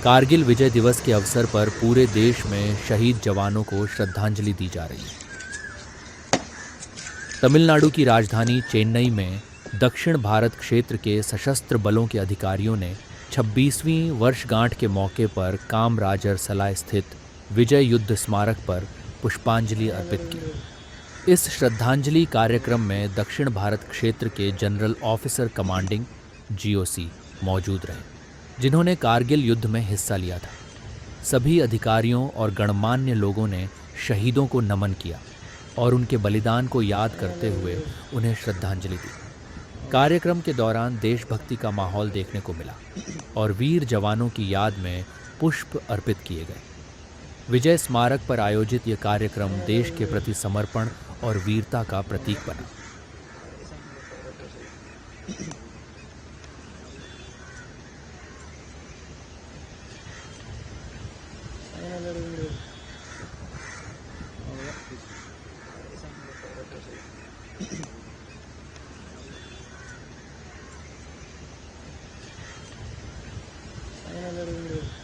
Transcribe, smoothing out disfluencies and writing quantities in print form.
कारगिल विजय दिवस के अवसर पर पूरे देश में शहीद जवानों को श्रद्धांजलि दी जा रही है। तमिलनाडु की राजधानी चेन्नई में दक्षिण भारत क्षेत्र के सशस्त्र बलों के अधिकारियों ने 26वीं वर्षगांठ के मौके पर कामराजर सला स्थित विजय युद्ध स्मारक पर पुष्पांजलि अर्पित की। इस श्रद्धांजलि कार्यक्रम में दक्षिण भारत क्षेत्र के जनरल ऑफिसर कमांडिंग जीओसी मौजूद रहे, जिन्होंने कारगिल युद्ध में हिस्सा लिया था। सभी अधिकारियों और गणमान्य लोगों ने शहीदों को नमन किया और उनके बलिदान को याद करते हुए उन्हें श्रद्धांजलि दी। कार्यक्रम के दौरान देशभक्ति का माहौल देखने को मिला और वीर जवानों की याद में पुष्प अर्पित किए गए। विजय स्मारक पर आयोजित यह कार्यक्रम देश के प्रति समर्पण और वीरता का प्रतीक बना। Ayun na laro